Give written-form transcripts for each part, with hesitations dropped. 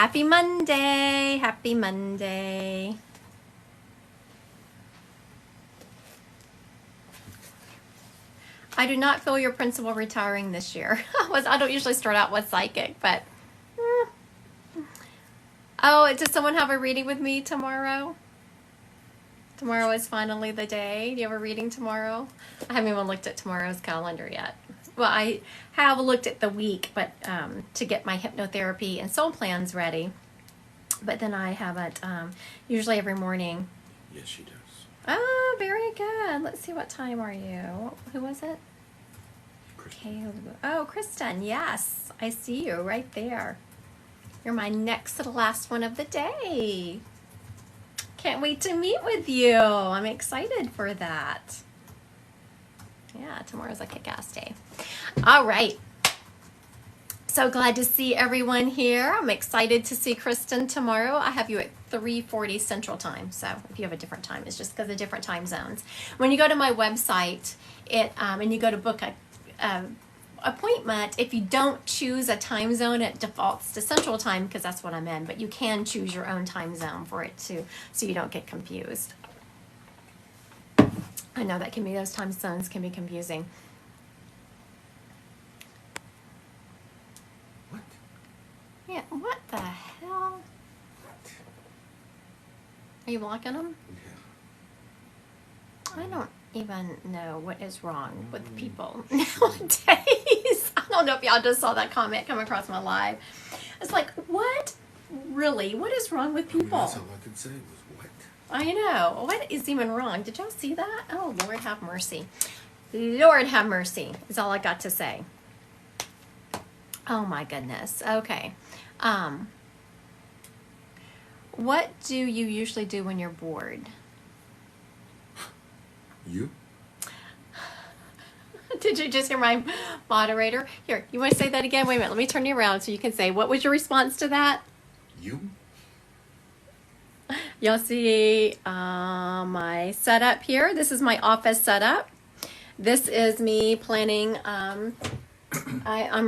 Happy Monday. Happy Monday. I do not feel your principal retiring this year. I don't usually start out with psychic, but... Oh, does someone have a reading with me tomorrow? Tomorrow is finally the day. Do you have a reading tomorrow? I haven't even looked at tomorrow's calendar yet. Well, I have looked at the week, but to get my hypnotherapy and soul plans ready. But then I haven't, usually every morning. Yes, she does. Oh, very good. Let's see, what time are you? Who was it? Kristen. Oh, Kristen, yes. I see you right there. You're my next to the last one of the day. Can't wait to meet with you. I'm excited for that. Yeah, tomorrow's a kick-ass day. All right. So glad to see everyone here. I'm excited to see Kristen tomorrow. I have you at 3:40 Central Time. So if you have a different time, it's just because of different time zones. When you go to my website, and you go to book a appointment, if you don't choose a time zone, it defaults to Central Time because that's what I'm in. But you can choose your own time zone for it too, so you don't get confused. I know that can be, those time zones can be confusing. What? Yeah, what the hell? Are you blocking them? Yeah. I don't even know what is wrong with people nowadays. I don't know if y'all just saw that comment come across my live. It's like, what? Really? What is wrong with people? That's all I could say was what? I know. What is even wrong? Did y'all see that? Oh, Lord have mercy. Lord have mercy is all I got to say. Oh my goodness. Okay. What do you usually do when you're bored? You? Did you just hear my moderator? Here, you want to say that again? Wait a minute. Let me turn you around so you can say, what was your response to that? You? Y'all see my setup here. This is my office setup. This is me planning. I'm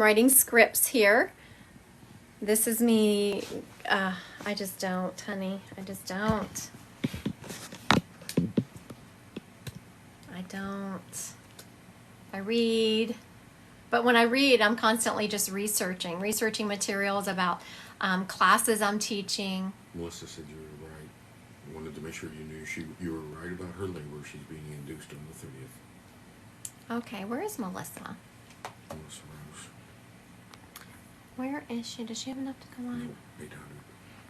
writing scripts here. This is me. I just don't, honey. I just don't. I don't. I read. But when I read, I'm constantly just researching materials about classes I'm teaching. Melissa said you were right. I wanted to make sure you knew you were right about her labor. She's being induced on the 30th. Okay, where is Melissa? Melissa Rose. Where is she? Does she have enough to come on? Nope, they don't.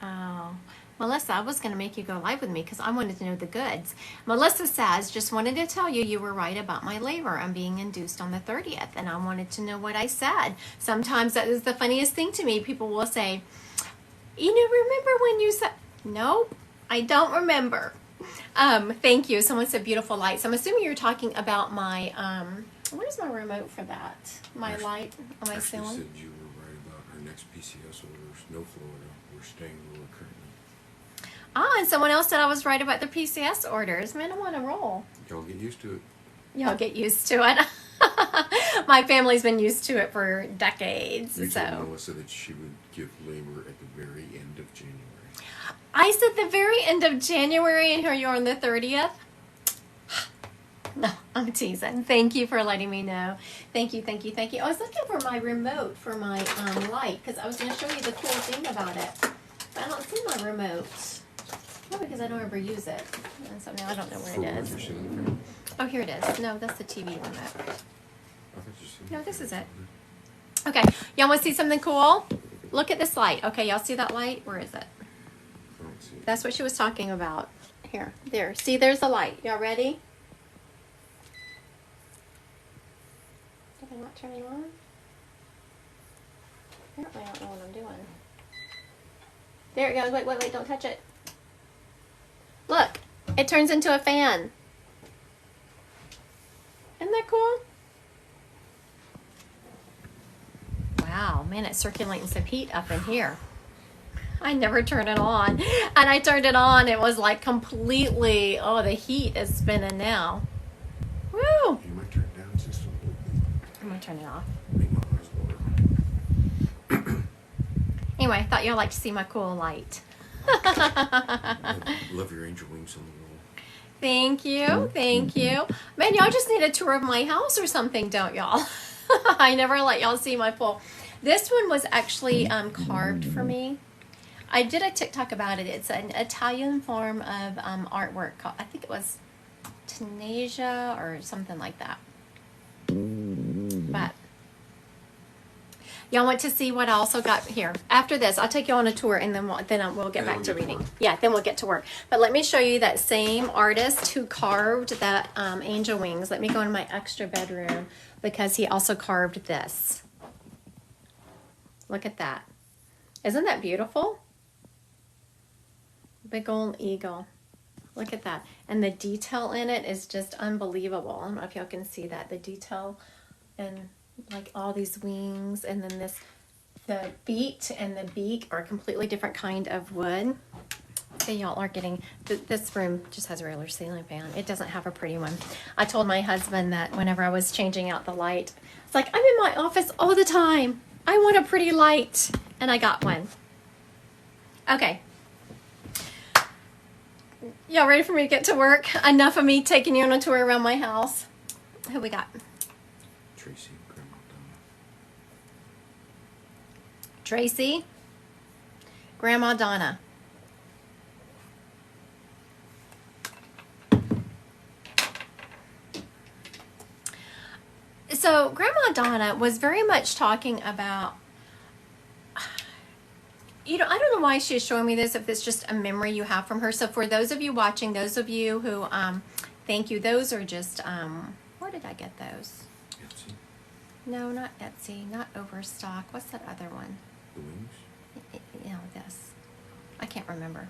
Oh, Melissa, I was going to make you go live with me because I wanted to know the goods. Melissa says, just wanted to tell you were right about my labor. I'm being induced on the 30th, and I wanted to know what I said. Sometimes that is the funniest thing to me. People will say, remember when you said... Nope, I don't remember. Thank you. Someone said beautiful lights. I'm assuming you're talking about my... where's my remote for that? My light on my ceiling? She said you were right about her next PCS orders. No Florida. We're staying where we're currently. Ah, and someone else said I was right about the PCS orders. Man, I'm on a roll. Y'all get used to it. Y'all get used to it. My family's been used to it for decades. You so told Melissa that she would give labor at the very end of January. I said the very end of January, and here you are on the 30th. No, I'm teasing. Thank you for letting me know. Thank you, thank you, thank you. I was looking for my remote for my light because I was going to show you the cool thing about it. But I don't see my remote. Probably because I don't ever use it. And so now I don't know where it is. Oh, here it is. No, that's the TV remote. No, this is it. Okay, y'all want to see something cool? Look at this light. Okay, y'all see that light? Where is it? I don't see it. That's what she was talking about. Here, there. See, there's the light. Y'all ready? Did I not turn it on? Apparently I don't know what I'm doing. There it goes. Wait, wait, wait. Don't touch it. Look, it turns into a fan. Isn't that cool? Wow, man, it's circulating some heat up in here. I never turn it on. And I turned it on. It was like completely, oh, the heat is spinning now. Woo! You might turn it down just a little bit. I'm going to turn it off. Make my eyes water. Anyway, I thought y'all liked to see my cool light. I love your angel wings on the wall. Thank you. Thank you. Man, y'all just need a tour of my house or something, don't y'all? I never let y'all see my pool. This one was actually carved for me. I did a TikTok about it. It's an Italian form of artwork called, I think it was Tunisia or something like that. But y'all want to see what I also got here. After this, I'll take you on a tour, and then we'll get back to reading. Yeah, then we'll get to work. But let me show you that same artist who carved that angel wings. Let me go in my extra bedroom because he also carved this. Look at that. Isn't that beautiful? Big old eagle. Look at that. And the detail in it is just unbelievable. I don't know if y'all can see that. The detail and like all these wings, and then the feet and the beak are a completely different kind of wood. So y'all are getting, this room just has a regular ceiling fan. It doesn't have a pretty one. I told my husband that whenever I was changing out the light, it's like, I'm in my office all the time. I want a pretty light. And I got one. Okay. Y'all ready for me to get to work? Enough of me taking you on a tour around my house. Who we got? Tracy, Grandma Donna. Tracy, Grandma Donna. So Grandma Donna was very much talking about, I don't know why she's showing me this, if it's just a memory you have from her. So for those of you watching, those of you who, thank you, those are just, where did I get those? Etsy. No, not Etsy, not Overstock. What's that other one? The wings. This. I can't remember.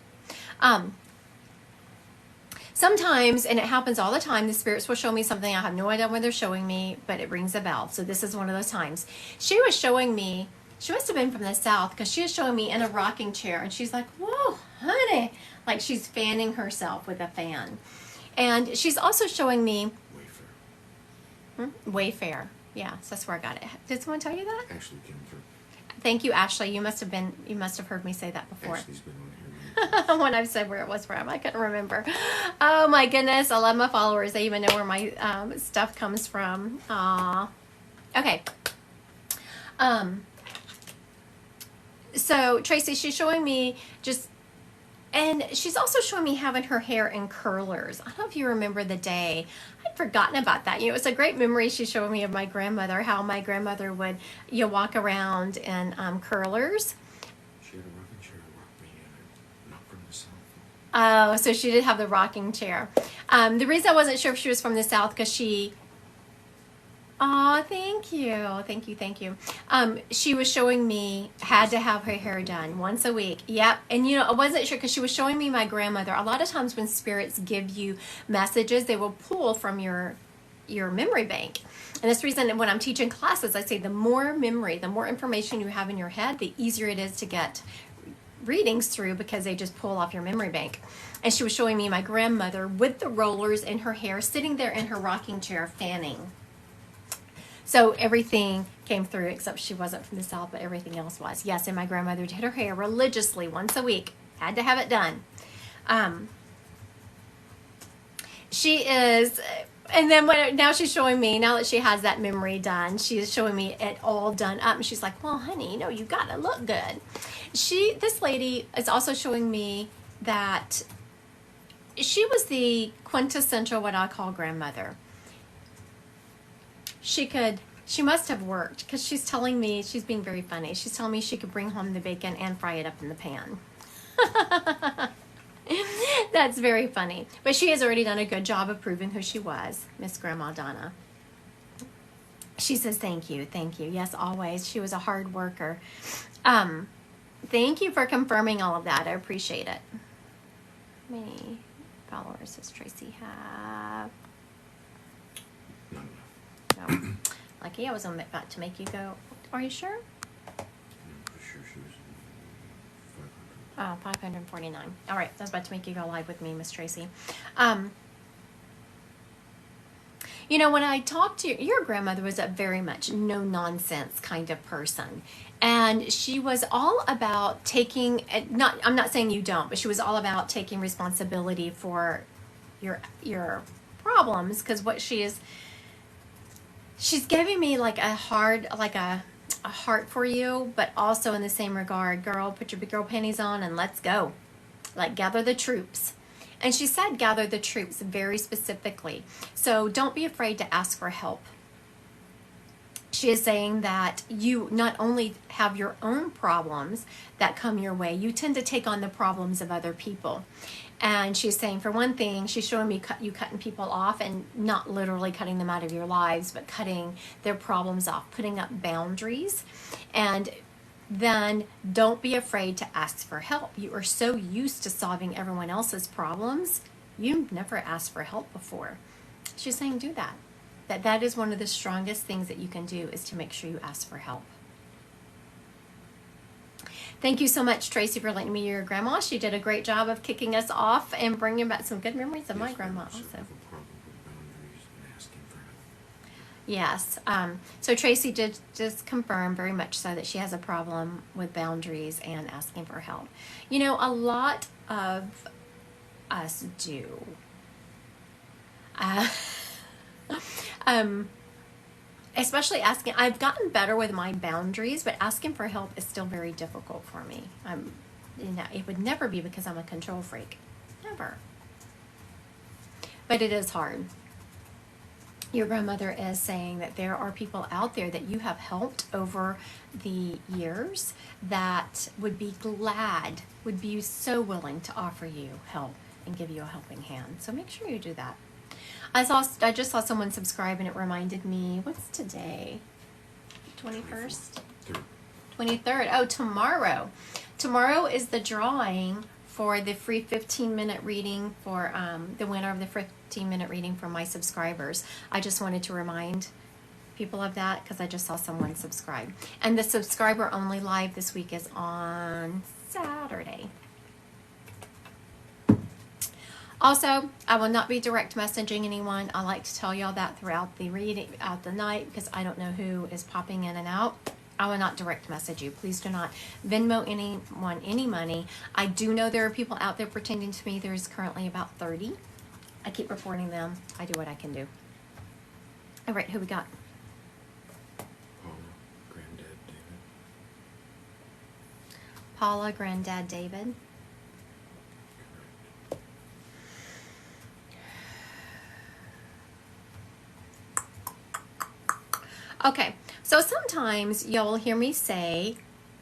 Sometimes, and it happens all the time, the spirits will show me something. I have no idea what they're showing me, but it rings a bell. So this is one of those times. She was showing me, she must have been from the South, because she was showing me in a rocking chair, and she's like, whoa, honey. Like she's fanning herself with a fan. And she's also showing me Wayfair. Yeah, so that's where I got it. Did someone tell you that? Ashley came through. Thank you, Ashley. You must have heard me say that before. Ashley's been on here. When I've said where it was from, I couldn't remember. Oh my goodness, I love my followers. They even know where my stuff comes from. Aww. Okay. So Tracy, she's showing me and she's also showing me having her hair in curlers. I don't know if you remember the day. I'd forgotten about that. It's a great memory she's showing me of my grandmother, how my grandmother would walk around in curlers. She had a rocking chair that rocked me in it, not from the South. Oh, so she did have the rocking chair. The reason I wasn't sure if she was from the South, because she... Oh, thank you. She was showing me, had to have her hair done once a week. Yep. And I wasn't sure because she was showing me my grandmother. A lot of times when spirits give you messages, they will pull from your memory bank. And that's the reason when I'm teaching classes, I say the more memory, the more information you have in your head, the easier it is to get readings through, because they just pull off your memory bank. And she was showing me my grandmother with the rollers in her hair, sitting there in her rocking chair, fanning. So everything came through, except she wasn't from the South, but everything else was. Yes, and my grandmother did her hair religiously once a week. Had to have it done. She is, and then now she's showing me, now that she has that memory done, she is showing me it all done up. And she's like, well, honey, you got to look good. This lady is also showing me that she was the quintessential, what I call grandmother. She must have worked, because she's telling me, she's being very funny. She's telling me she could bring home the bacon and fry it up in the pan. That's very funny. But she has already done a good job of proving who she was, Miss Grandma Donna. She says, thank you. Yes, always. She was a hard worker. Thank you for confirming all of that. I appreciate it. How many followers does Tracy have? No. Lucky, I was about to make you go. Are you sure? I'm pretty sure she was 500. Oh, 549. All right, I was about to make you go live with me, Miss Tracy. You know, when I talked to your grandmother was a very much no nonsense kind of person. And she was all about taking, I'm not saying you don't, but she was all about taking responsibility for your problems, because what she's giving me like a heart for you, but also in the same regard, girl, put your big girl panties on and let's go. Like, gather the troops. And she said gather the troops very specifically. So don't be afraid to ask for help. She is saying that you not only have your own problems that come your way, you tend to take on the problems of other people. And she's saying, for one thing, she's showing me you cutting people off, and not literally cutting them out of your lives, but cutting their problems off, putting up boundaries. And then don't be afraid to ask for help. You are so used to solving everyone else's problems, you've never asked for help before. She's saying do that. That is one of the strongest things that you can do, is to make sure you ask for help. Thank you so much, Tracy, for letting me your grandma. She did a great job of kicking us off and bringing back some good memories of my grandma also. Yes. So Tracy did just confirm very much so that she has a problem with boundaries and asking for help. You know, a lot of us do. Especially asking, I've gotten better with my boundaries, but asking for help is still very difficult for me. It would never be because I'm a control freak. Never. But it is hard. Your grandmother is saying that there are people out there that you have helped over the years that would be so willing to offer you help and give you a helping hand. So make sure you do that. I just saw someone subscribe, and it reminded me, what's today? 21st? 23rd. Oh, tomorrow. Tomorrow is the drawing for the free 15-minute reading for the winner of the 15-minute reading for my subscribers. I just wanted to remind people of that because I just saw someone subscribe. And the subscriber only live this week is on Saturday. Also, I will not be direct messaging anyone. I like to tell y'all that throughout the reading, out the night, because I don't know who is popping in and out. I will not direct message you. Please do not Venmo anyone any money. I do know there are people out there pretending to me. There's currently about 30. I keep reporting them. I do what I can do. All right, who we got? Paula, Granddad David. Okay, so sometimes you'll hear me say,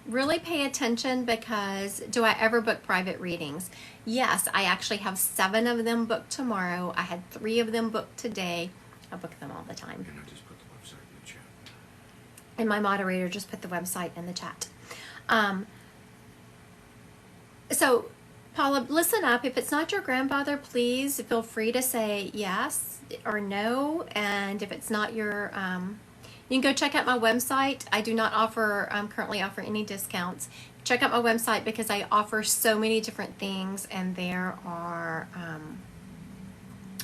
really pay attention, because do I ever book private readings? Yes, I actually have 7 of them booked tomorrow. I had 3 of them booked today. I book them all the time. And I just put the website in the chat. And my moderator just put the website in the chat. So, Paula, listen up. If it's not your grandfather, please feel free to say yes or no. And if it's not your... you can go check out my website. I do not currently offer any discounts. Check out my website because I offer so many different things, and there are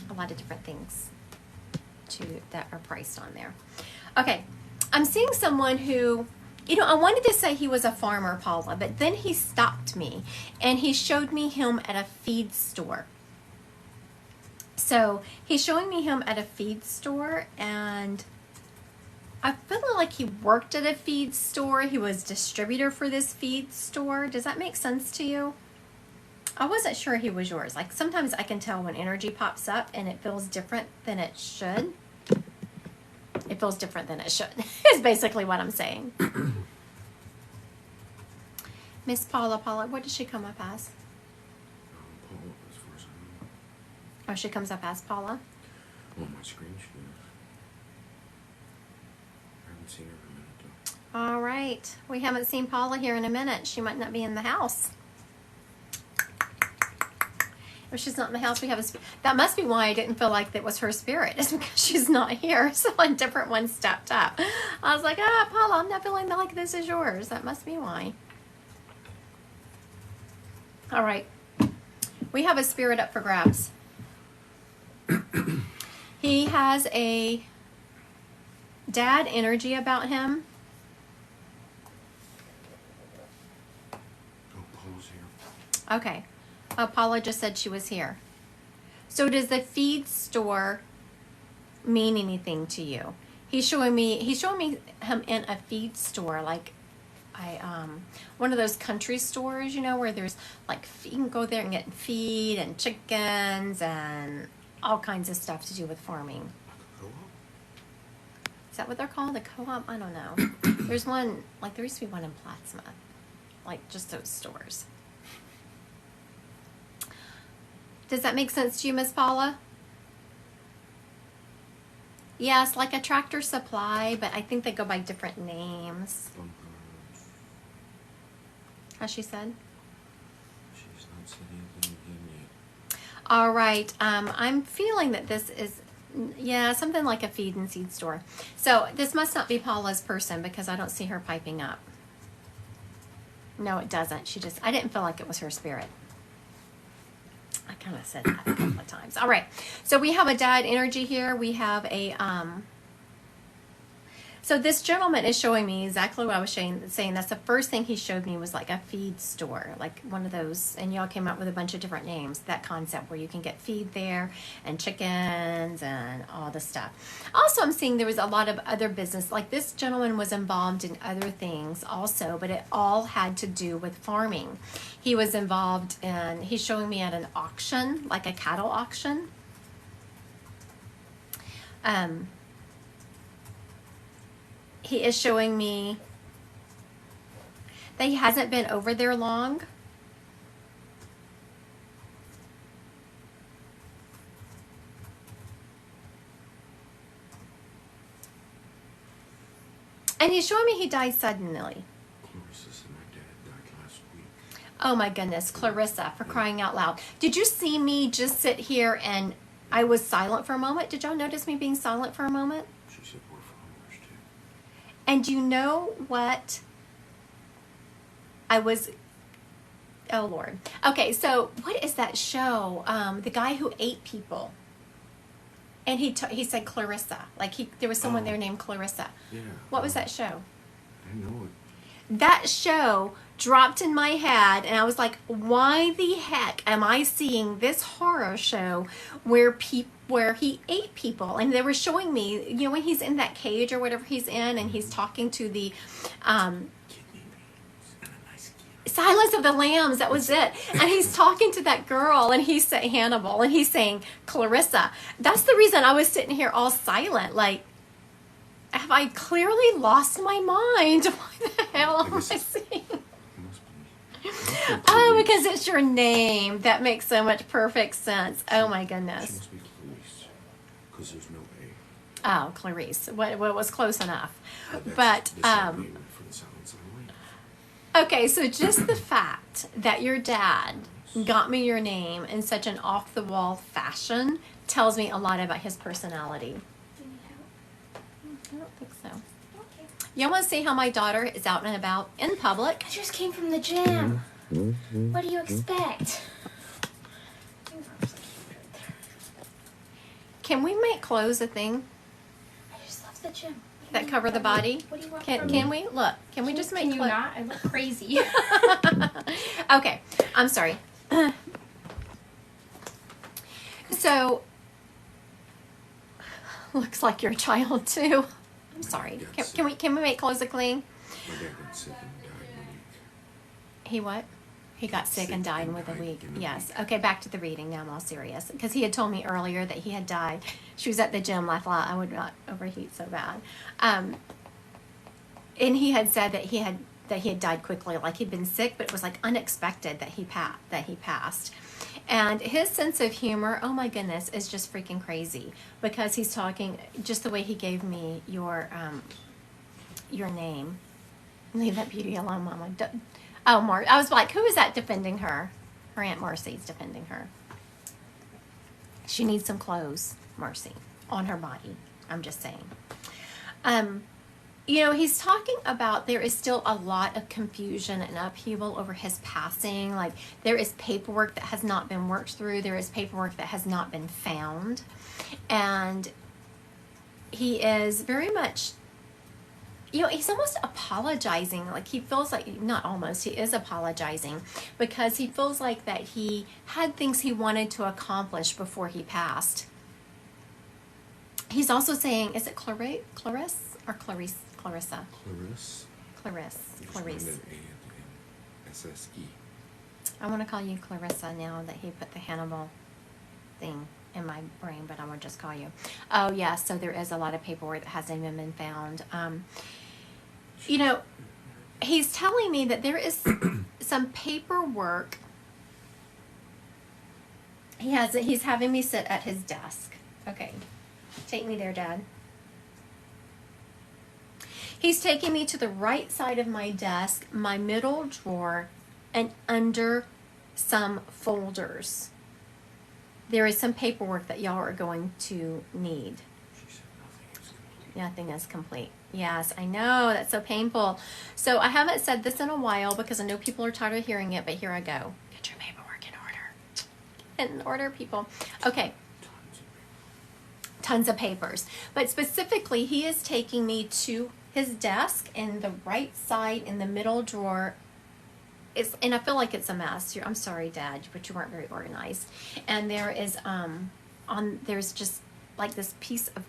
a lot of different things that are priced on there. Okay, I'm seeing someone who, I wanted to say he was a farmer, Paula, but then he stopped me and he showed me him at a feed store. So he's showing me him at a feed store, and I feel like he worked at a feed store. He was distributor for this feed store. Does that make sense to you? I wasn't sure he was yours. Like, sometimes I can tell when energy pops up and it feels different than it should. It feels different than it should, is basically what I'm saying. Miss Paula, what does she come up as? Paula, as far as I know. Oh, she comes up as Paula? On my screen, she is. I haven't seen her in a minute, though. All right. We haven't seen Paula here in a minute. She might not be in the house. If she's not in the house, we have a that must be why I didn't feel like that was her spirit. It's because she's not here. So a different one stepped up. I was like, Paula, I'm not feeling like this is yours. That must be why. All right. We have a spirit up for grabs. He has a dad energy about him. Oh, Paula's here. Okay. Oh, Paula just said she was here. So does the feed store mean anything to you? He's showing me him in a feed store, like one of those country stores, you know, where there's like, you can go there and get feed and chickens and all kinds of stuff to do with farming. Like a co-op? Is that what they're called? A co-op? I don't know. There's one, like there used to be one in Plattsmouth. Like just those stores. Does that make sense to you, Miss Paula? Yes, like a Tractor Supply, but I think they go by different names. As she said. She's not said anything again yet. All right. I'm feeling that this is, yeah, something like a feed and seed store. So this must not be Paula's person because I don't see her piping up. No, it doesn't. I didn't feel like it was her spirit. I kind of said that a couple of times. All right. So we have a dad energy here. We have a, so this gentleman is showing me exactly what I was saying. That's the first thing he showed me was like a feed store, like one of those, and y'all came up with a bunch of different names, that concept where you can get feed there and chickens and all the stuff. Also, I'm seeing there was a lot of other business, like this gentleman was involved in other things also, but it all had to do with farming. He was involved in, he's showing me at an auction, like a cattle auction. He is showing me that he hasn't been over there long. And he's showing me he died suddenly. Clarissa said my dad died last week. Oh my goodness, Clarissa, for crying out loud. Did you see me just sit here and I was silent for a moment? Did y'all notice me being silent for a moment? She said we're farmers too. And you know what? Oh Lord. Okay, so what is that show? The guy who ate people. And he said Clarissa. Like there was someone there named Clarissa. Yeah. What was that show? I know it. That show dropped in my head and I was like, why the heck am I seeing this horror show where he ate people? And they were showing me, you know, when he's in that cage or whatever he's in and he's talking to the Kidney beans and a nice kid. Silence of the Lambs, that was it. And he's talking to that girl and he's saying Hannibal and he's saying Clarissa. That's the reason I was sitting here all silent, like, have I clearly lost my mind? What the hell am I seeing? Oh, because it's your name. That makes so much perfect sense. Oh my She goodness. must be Clarice, because there's no A. Oh, Clarice. What was close enough. That's But the same name for the Silence of the Lambs. okay, so just the fact that your dad got me your name in such an off-the-wall fashion tells me a lot about his personality. Do you need help? I don't think so. Okay. You want to see how my daughter is out and about in public? I just came from the gym. What do you expect? Can we make clothes a thing I just left the gym. What do you that want cover the from body? me? What do you want Can from can me? we look? Can we just make Can you clothes? not? I look crazy. Okay, I'm sorry. So, looks like you're a child too. I'm sorry. Can we make clothes a clean? My dad got sick and died in a week. He what? He got sick and died within a week. Yes. Okay, back to the reading now. I'm all serious because he had told me earlier that he had died. She was at the gym last night. I would not overheat so bad. And he had said that he had died quickly, like he'd been sick, but it was like unexpected that he passed. And his sense of humor, oh my goodness, is just freaking crazy because he's talking just the way he gave me your name. Leave that beauty alone, Mama. Oh, I was like, who is that defending her? Her Aunt Marcy's defending her. She needs some clothes, Marcy, on her body. I'm just saying. You know, he's talking about there is still a lot of confusion and upheaval over his passing. Like, there is paperwork that has not been worked through. There is paperwork that has not been found. And he is very much, you know, he's almost apologizing. Like, he feels like, not almost, he is apologizing because he feels like that he had things he wanted to accomplish before he passed. He's also saying, is it Clarice or Clarice? Clarissa. Clarice. SSE. I want to call you Clarissa now that he put the Hannibal thing in my brain, but I'm going to just call you. Oh, yeah, so there is a lot of paperwork that hasn't even been found. You know, he's telling me that there is some paperwork. He's having me sit at his desk. Okay, take me there, Dad. He's taking me to the right side of my desk, my middle drawer, and under some folders. There is some paperwork that y'all are going to need. She said nothing is complete. Nothing is complete. Yes, I know. That's so painful. So I haven't said this in a while because I know people are tired of hearing it, but here I go. Get your paperwork in order. Get in order, people. Okay. Tons of papers. But specifically, he is taking me to his desk in the right side in the middle drawer. And I feel like it's a mess. I'm sorry, Dad, but you weren't very organized. And there is there's just like this piece of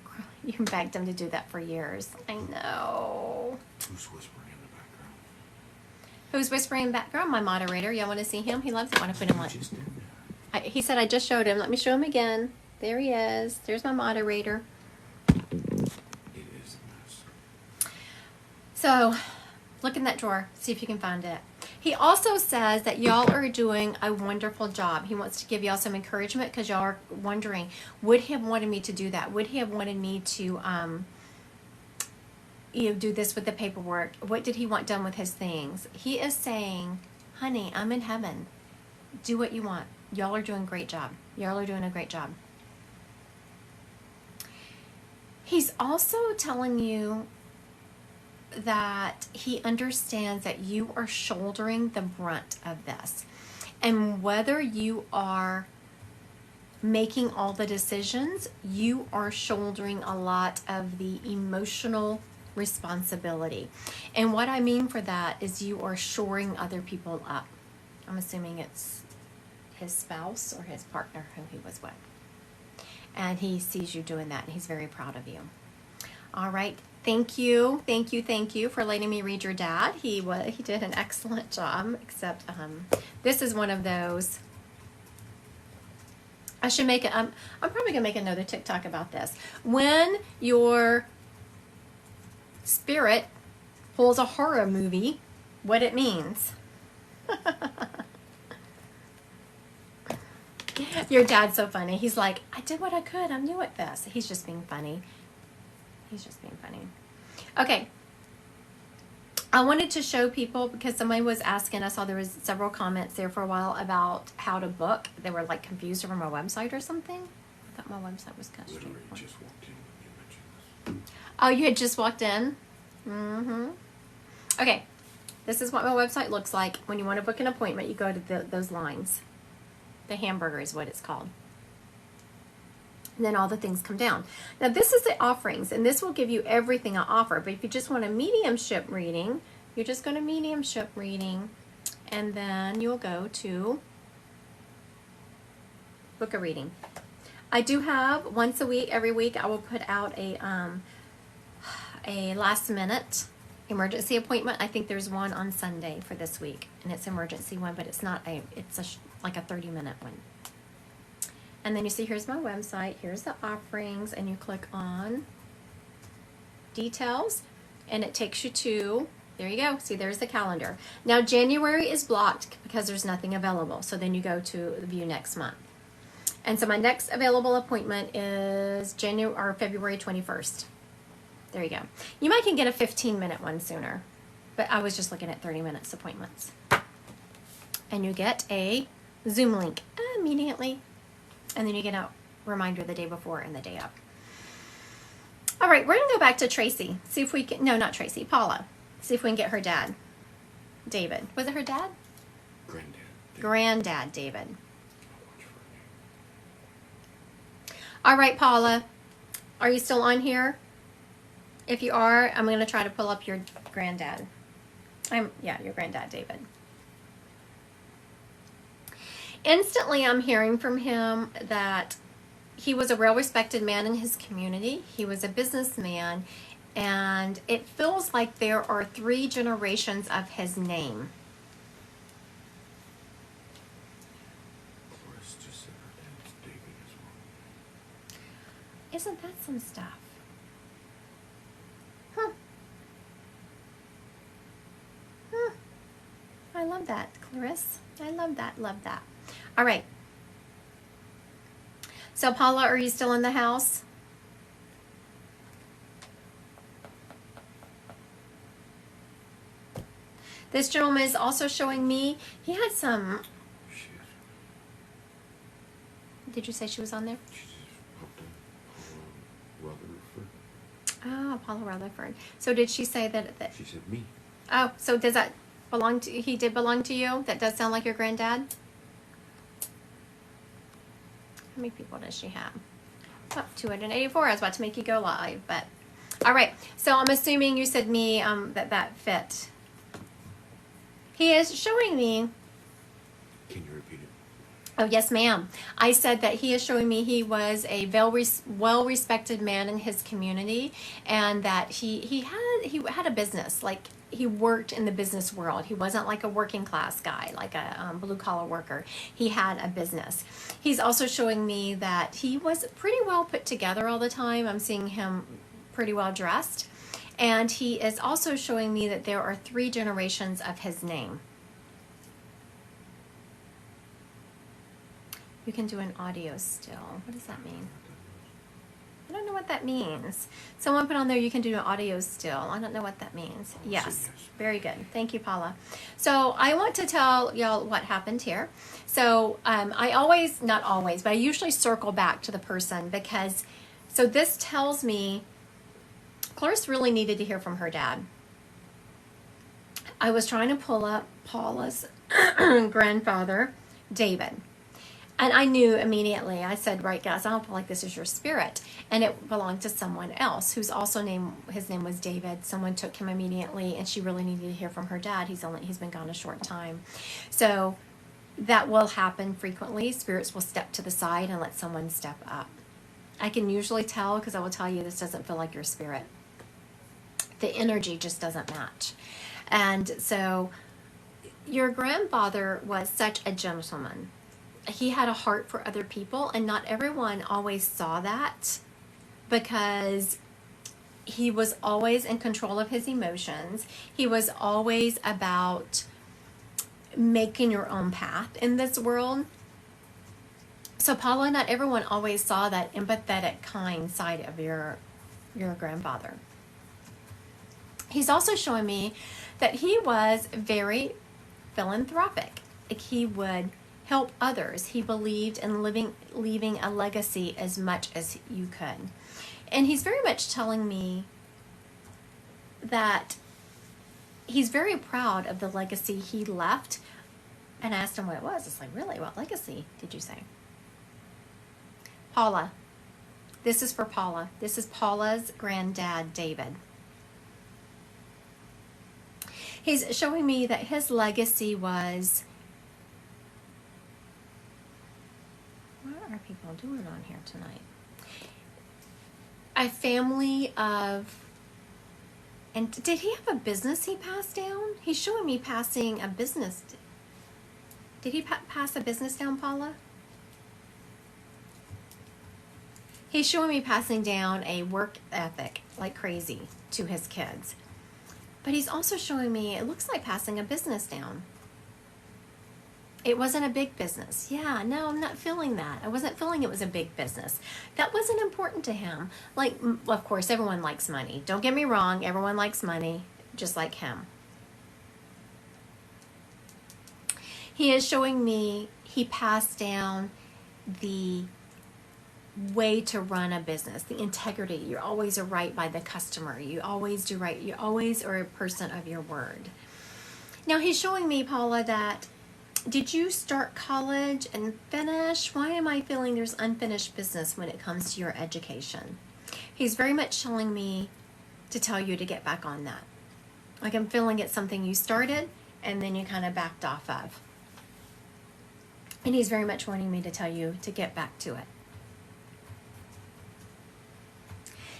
you begged him to do that for years. I know. Who's whispering in the background? Who's whispering in the background? My moderator. Y'all want to see him? He loves it when I put him on. Just did He said I just showed him. Let me show him again. There he is. There's my moderator. It is a mess. So, look in that drawer. See if you can find it. He also says that y'all are doing a wonderful job. He wants to give y'all some encouragement because y'all are wondering, would he have wanted me to do that? Would he have wanted me to, do this with the paperwork? What did he want done with his things? He is saying, honey, I'm in heaven. Do what you want. Y'all are doing a great job. Y'all are doing a great job. He's also telling you that he understands that you are shouldering the brunt of this. And whether you are making all the decisions, you are shouldering a lot of the emotional responsibility. And what I mean for that is you are shoring other people up. I'm assuming it's his spouse or his partner who he was with. And he sees you doing that, and he's very proud of you. All right. Thank you for letting me read your dad. He did an excellent job, except this is one of those. I should make it. I'm probably gonna make another TikTok about this. When your spirit pulls a horror movie, what it means. Your dad's so funny. He's like, I did what I could. I'm new at this. He's just being funny. Okay. I wanted to show people because somebody was asking, I saw there was several comments there for a while about how to book. They were like confused over my website or something. I thought my website was kind of Literally straightforward. just walked in when you mentioned this. Oh, you had just walked in? Mm-hmm. Okay. This is what my website looks like. When you want to book an appointment, you go to those lines. The hamburger is what it's called. And then all the things come down. Now this is the offerings, and this will give you everything I offer. But if you just want a mediumship reading, you're just going to mediumship reading, and then you'll go to book a reading. I do have once a week, every week, I will put out a last minute emergency appointment. I think there's one on Sunday for this week, and it's an emergency one, but it's not like a 30-minute one. And then you see, here's my website, here's the offerings, and you click on details, and it takes you to, there you go, see, there's the calendar. Now, January is blocked because there's nothing available, so then you go to view next month. And so my next available appointment is February 21st. There you go. You might can get a 15-minute one sooner, but I was just looking at 30 minutes appointments. And you get a Zoom link immediately. And then you get a reminder the day before and the day of. All All right, we're going to go back to Tracy. See if we can, no, not Tracy, Paula. See if we can get her dad, David. Was it her dad? Granddad. Granddad, David. I'll watch for her. All right, Paula, are you still on here? If you are, I'm going to try to pull up your granddad. Your granddad, David. Instantly, I'm hearing from him that he was a well-respected man in his community. He was a businessman, and it feels like there are 3 generations of his name. Chris just said her dad's David as well. Isn't that some stuff? Huh. I love that, Clarice. I love that, love that. All right. So, Paula, are you still in the house? This gentleman is also showing me, he had some, She is. did you say she was on there? She just popped in. Rutherford. Oh, Paula Rutherford. So did she say that, She said me. oh, so does that belong to, he did belong to you? That does sound like your granddad? How many people does she have? Oh, 284. I was about to make you go live, but all right. So I'm assuming you said me, that fit. He is showing me. Can you repeat it? Oh, yes, ma'am. I said that he is showing me he was a well-respected man in his community, and that he had a business. Like, he worked in the business world. He wasn't like a working class guy, like a blue-collar worker. He had a business. He's also showing me that he was pretty well put together all the time. I'm seeing him pretty well dressed. And he is also showing me that there are 3 generations of his name. You can do an audio still. What does that mean? I don't know what that means. Someone put on there, you can do an audio still. I don't know what that means. Yes. Very good. Thank you, Paula. So I want to tell y'all what happened here. So I always, not always, but I usually circle back to the person because, so this tells me Clarice really needed to hear from her dad. I was trying to pull up Paula's grandfather, David. And I knew immediately, I said, right, guys, I don't feel like this is your spirit. And it belonged to someone else who's also his name was David. Someone took him immediately, and she really needed to hear from her dad. He's been gone a short time. So that will happen frequently. Spirits will step to the side and let someone step up. I can usually tell because I will tell you this doesn't feel like your spirit. The energy just doesn't match. And so your grandfather was such a gentleman. He had a heart for other people, and not everyone always saw that because he was always in control of his emotions. He was always about making your own path in this world. So Paula, not everyone always saw that empathetic, kind side of your grandfather. He's also showing me that he was very philanthropic. Like, he would help others. He believed in leaving a legacy as much as you could. And he's very much telling me that he's very proud of the legacy he left. And I asked him what it was. It's like, really, what legacy did you say? Paula. This is for Paula. This is Paula's granddad, David. He's showing me that his legacy was, what are people doing on here tonight? A family of, and did he have a business he passed down? He's showing me passing a business. Did he pass a business down, Paula? He's showing me passing down a work ethic like crazy to his kids. But he's also showing me, it looks like passing a business down. It wasn't a big business. Yeah, no, I'm not feeling that. I wasn't feeling it was a big business. That wasn't important to him. Like, of course, everyone likes money. Don't get me wrong. Everyone likes money, just like him. He is showing me he passed down the way to run a business, the integrity. You always are right by the customer. You always do right. You always are a person of your word. Now he's showing me, Paula, that did you start college and finish? Why am I feeling there's unfinished business when it comes to your education? He's very much telling me to tell you to get back on that. Like I'm feeling it's something you started and then you kind of backed off of. And he's very much wanting me to tell you to get back to it.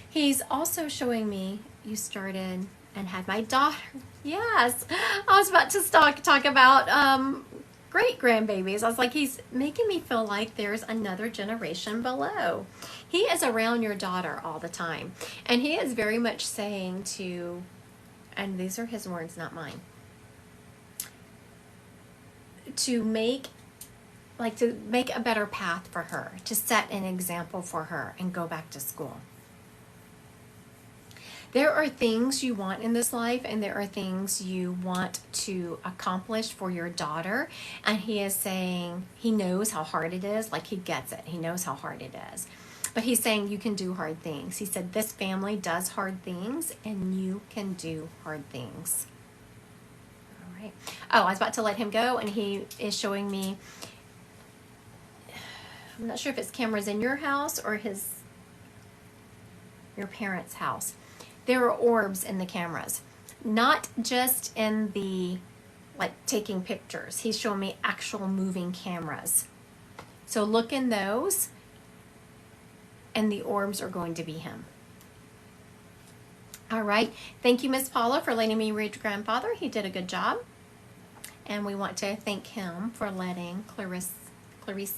He's also showing me you started and had my daughter. Yes, I was about to talk about great grandbabies. I was like, he's making me feel like there's another generation below. He is around your daughter all the time. And he is very much saying to, and these are his words, not mine, to make a better path for her, to set an example for her and go back to school. There are things you want in this life and there are things you want to accomplish for your daughter. And he is saying he knows how hard it is. Like he gets it. He knows how hard it is. But he's saying you can do hard things. He said this family does hard things and you can do hard things. All right. Oh, I was about to let him go and he is showing me, I'm not sure if it's cameras in your house or your parents' house. There are orbs in the cameras, not just in the, like, taking pictures. He's showing me actual moving cameras. So look in those, and the orbs are going to be him. All right. Thank you, Miss Paula, for letting me read your grandfather. He did a good job. And we want to thank him for letting Clarice's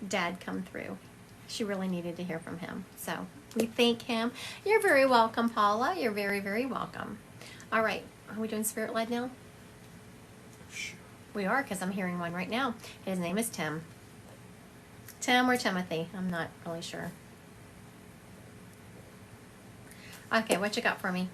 dad come through. She really needed to hear from him. So we thank him. You're very welcome, Paula. You're very, very welcome. All right. Are we doing spirit led now? Sure. We are, because I'm hearing one right now. His name is Tim. Tim or Timothy. I'm not really sure. Okay, what you got for me?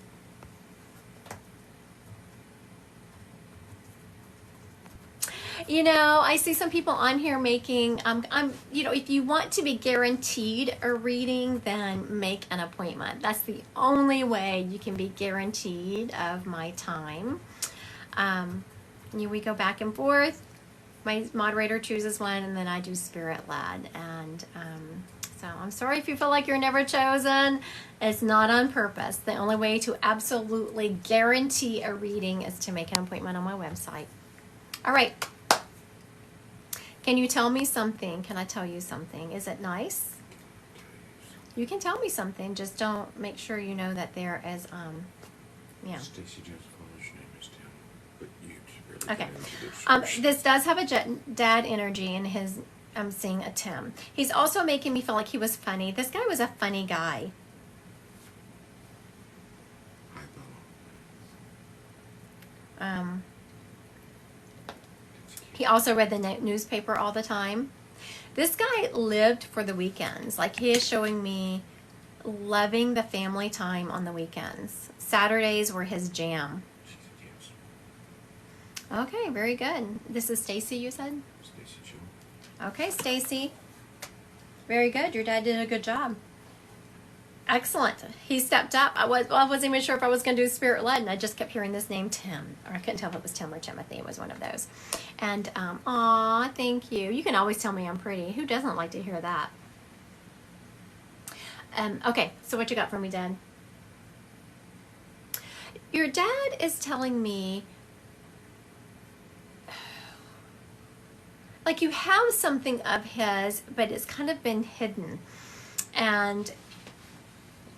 You know, I see some people on here making, if you want to be guaranteed a reading, then make an appointment. That's the only way you can be guaranteed of my time. We go back and forth. My moderator chooses one, and then I do spirit led. And so I'm sorry if you feel like you're never chosen. It's not on purpose. The only way to absolutely guarantee a reading is to make an appointment on my website. All right. Can you tell me something? Can I tell you something? Is it nice? You can tell me something. Just don't make sure you know that there is, yeah. Stacy Jones' father's name is Tim, but you really Okay. can't do This does have a dad energy in his, I'm seeing a Tim. He's also making me feel like he was funny. This guy was a funny guy. Hi, Bella. He also read the newspaper all the time. This guy lived for the weekends. Like he is showing me loving the family time on the weekends. Saturdays were his jam. She said yes. Okay, very good. This is Stacy, you said? Stacy Jones. Okay, Stacy. Very good. Your dad did a good job. Excellent. He stepped up. I wasn't even sure if I was going to do spirit led, and I just kept hearing this name Tim, or I couldn't tell if it was Tim or Timothy. It was one of those. And aw, thank you. You can always tell me I'm pretty. Who doesn't like to hear that? Okay, so what you got for me, Dad? Your dad is telling me, like you have something of his, but it's kind of been hidden, and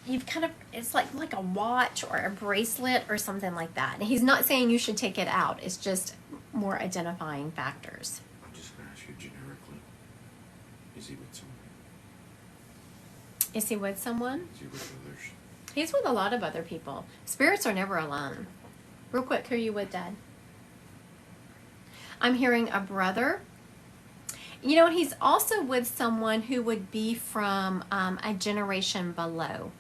you've kind of, it's like a watch or a bracelet or something like that. And he's not saying you should take it out. It's just more identifying factors. I'm just going to ask you generically. Is he with someone? Is he with someone? Is he with others? He's with a lot of other people. Spirits are never alone. Real quick, who are you with, Dad? I'm hearing a brother. You know, he's also with someone who would be from a generation below.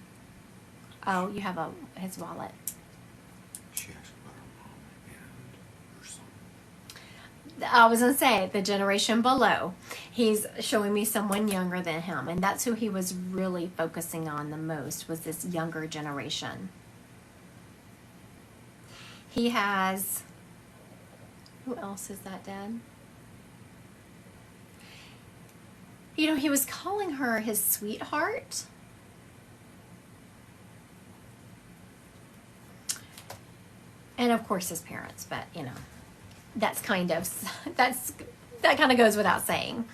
Oh, you have his wallet. She asked about her mom and her son. I was going to say the generation below. He's showing me someone younger than him, and that's who he was really focusing on the most, was this younger generation. He has, who else is that, Dad? You know, he was calling her his sweetheart. And of course his parents, but you know, that kind of goes without saying.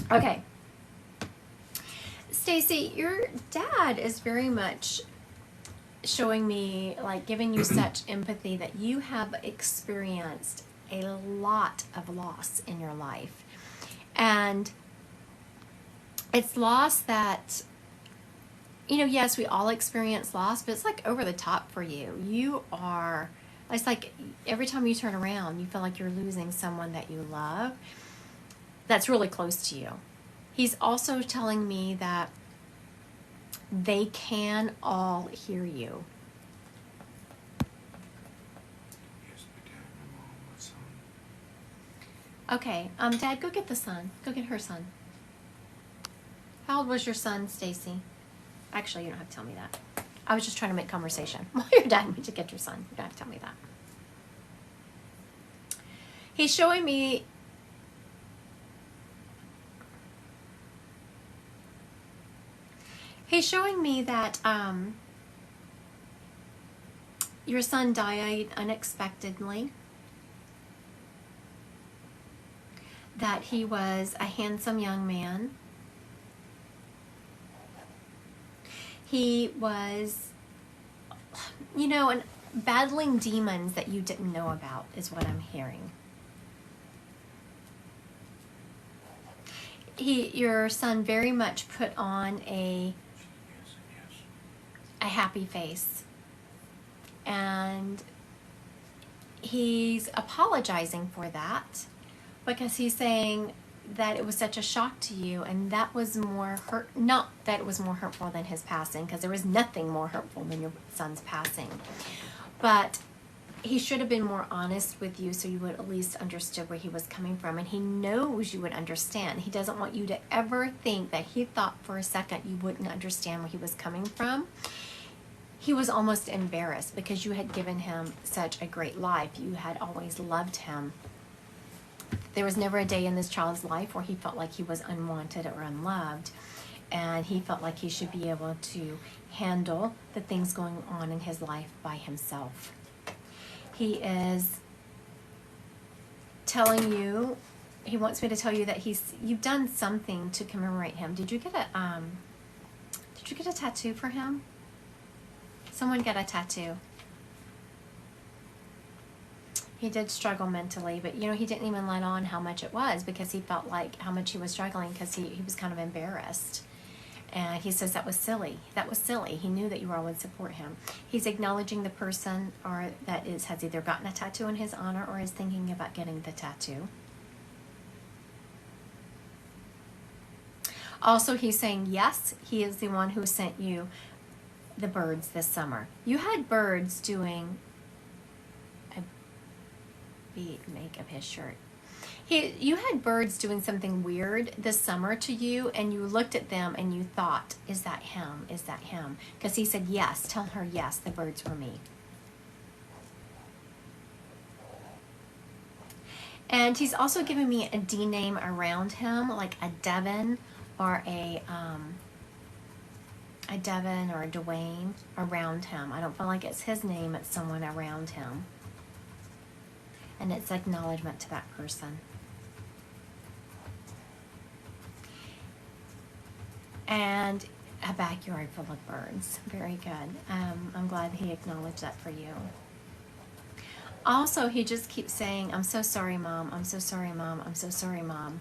Okay. Stacy, your dad is very much showing me, like, giving you such empathy that you have experienced a lot of loss in your life. And it's loss that, you know, yes, we all experience loss, but it's like over the top for you. It's like every time you turn around, you feel like you're losing someone that you love that's really close to you. He's also telling me that they can all hear you. Yes, my dad, my mom, my son. Okay, Dad, go get the son. Go get her son. How old was your son, Stacy? Actually, you don't have to tell me that. I was just trying to make conversation. Well, your dad went to get your son. You don't have to tell me that. He's showing me that your son died unexpectedly, that he was a handsome young man. He was, you know, and battling demons that you didn't know about is what I'm hearing. Your son very much put on a happy face. And he's apologizing for that because he's saying that it was such a shock to you, and that was more not that it was more hurtful than his passing, because there was nothing more hurtful than your son's passing. But he should have been more honest with you so you would at least understood where he was coming from, and he knows you would understand. He doesn't want you to ever think that he thought for a second you wouldn't understand where he was coming from. He was almost embarrassed because you had given him such a great life. You had always loved him. There was never a day in this child's life where he felt like he was unwanted or unloved, and he felt like he should be able to handle the things going on in his life by himself. He is telling you, he wants me to tell you that you've done something to commemorate him. Did you get a tattoo for him? Someone got a tattoo. He did struggle mentally, but you know, he didn't even let on how much it was, because he felt like how much he was struggling, because he was kind of embarrassed. And he says that was silly. That was silly. He knew that you all would support him. He's acknowledging the person has either gotten a tattoo in his honor or is thinking about getting the tattoo. Also, he's saying yes, he is the one who sent you the birds this summer. You had birds doing a beat make of his shirt. You had birds doing something weird this summer to you, and you looked at them and you thought, is that him? Is that him? Because he said, yes, tell her yes, the birds were me. And he's also giving me a D name around him, like a Devin or a Devin or a Dwayne around him. I don't feel like it's his name, it's someone around him. And it's acknowledgement to that person. And a backyard full of birds. Very good. I'm glad he acknowledged that for you. Also, he just keeps saying, I'm so sorry, Mom. I'm so sorry, Mom. I'm so sorry, Mom.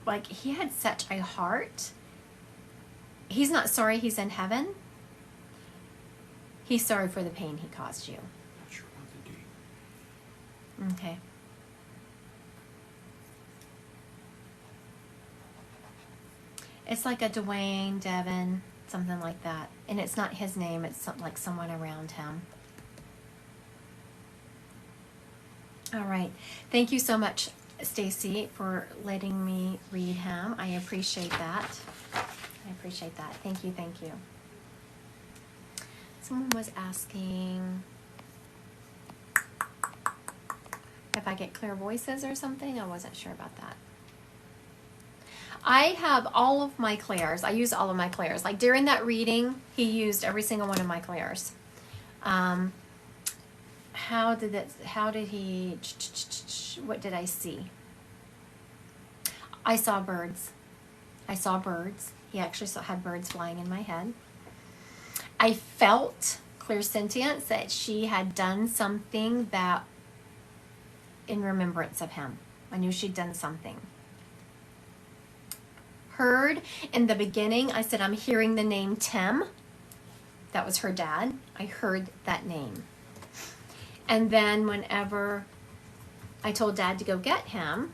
Like, he had such a heart. He's not sorry he's in heaven. He's sorry for the pain he caused you. Not sure about the D. Okay. It's like a Dwayne, Devin, Something like that. And it's not his name, it's like someone around him. All right. Thank you so much, Stacy, for letting me read him. I appreciate that. I appreciate that. Thank you, thank you. Someone was asking if I get clear voices or something. I wasn't sure about that. I have all of my clairs. I use all of my clairs. Like during that reading, he used every single one of my clairs. How did he, what did I see? I saw birds. He actually had birds flying in my head. I felt clairsentience that she had done something that in remembrance of him. I knew she'd done something. Heard in the beginning, I said, I'm hearing the name Tim. That was her dad. I heard that name. And then whenever I told Dad to go get him,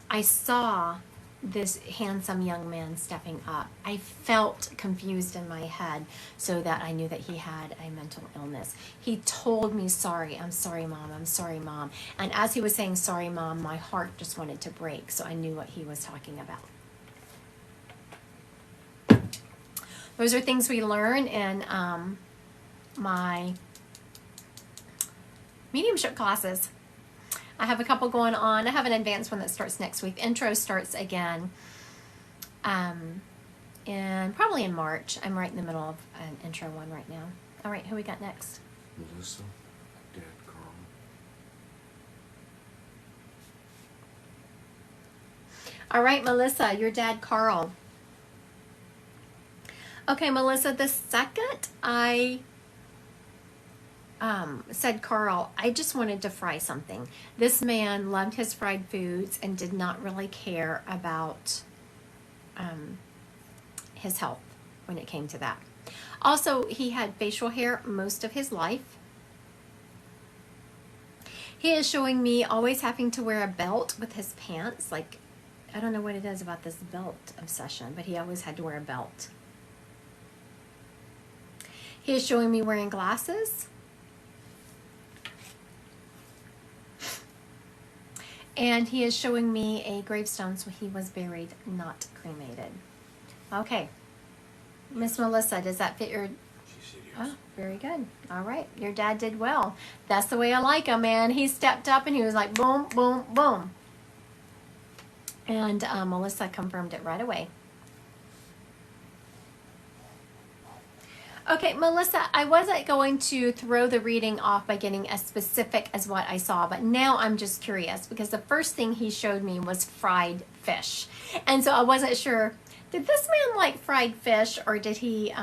I saw this handsome young man stepping up. I felt confused in my head so that I knew that he had a mental illness. He told me, sorry, I'm sorry, Mom, I'm sorry, Mom. And as he was saying, sorry, Mom, my heart just wanted to break, so I knew what he was talking about. Those are things we learn in my mediumship classes. I have a couple going on. I have an advanced one that starts next week. Intro starts again probably in March. I'm right in the middle of an intro one right now. All right, who we got next? Melissa, Dad Carl. All right, Melissa, your dad Carl. Okay, Melissa, the second I said Carl, I just wanted to fry something. This man loved his fried foods and did not really care about his health when it came to that. Also, he had facial hair most of his life. He is showing me always having to wear a belt with his pants. Like, I don't know what it is about this belt obsession, but he always had to wear a belt. He is showing me wearing glasses. And he is showing me a gravestone, so he was buried, not cremated. Okay. Miss Melissa, does that fit your... She said yes. Oh, very good. All right. Your dad did well. That's the way I like him, man. He stepped up and he was like, boom, boom, boom. And Melissa confirmed it right away. Okay, Melissa, I wasn't going to throw the reading off by getting as specific as what I saw, but now I'm just curious because the first thing he showed me was fried fish. And so I wasn't sure, did this man like fried fish or did he... She said he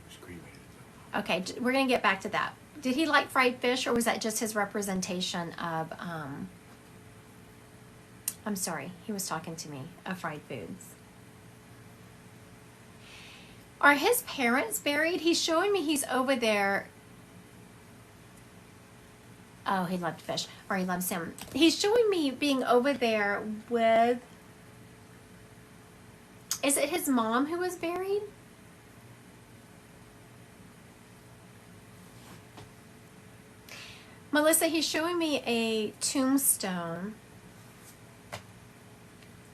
was cremated though. Okay, we're going to get back to that. Did he like fried fish or was that just his representation of... I'm sorry, he was talking to me, of fried foods. Are his parents buried? He's showing me he's over there. Oh, he loved fish, or he loves salmon. He's showing me being over there with, is it his mom who was buried? Melissa, he's showing me a tombstone,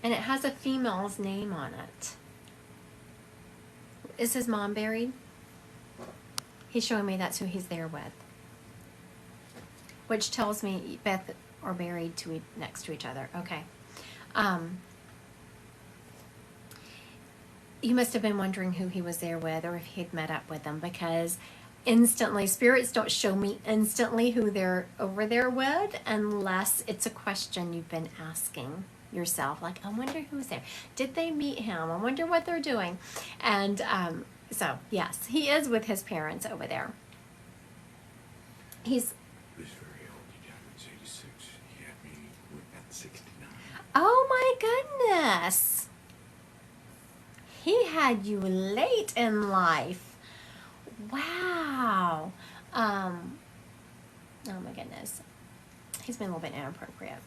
and it has a female's name on it. Is his mom buried? He's showing me that's who he's there with. Which tells me Beth are buried next to each other. Okay. You must have been wondering who he was there with or if he'd met up with them because instantly, spirits don't show me instantly who they're over there with unless it's a question you've been asking yourself, like, I wonder who's there. Did they meet him? I wonder what they're doing. And so, yes, he is with his parents over there. He's very old. He died when he was 86. He had me at 69. Oh my goodness. He had you late in life. Wow. Oh my goodness. He's been a little bit inappropriate.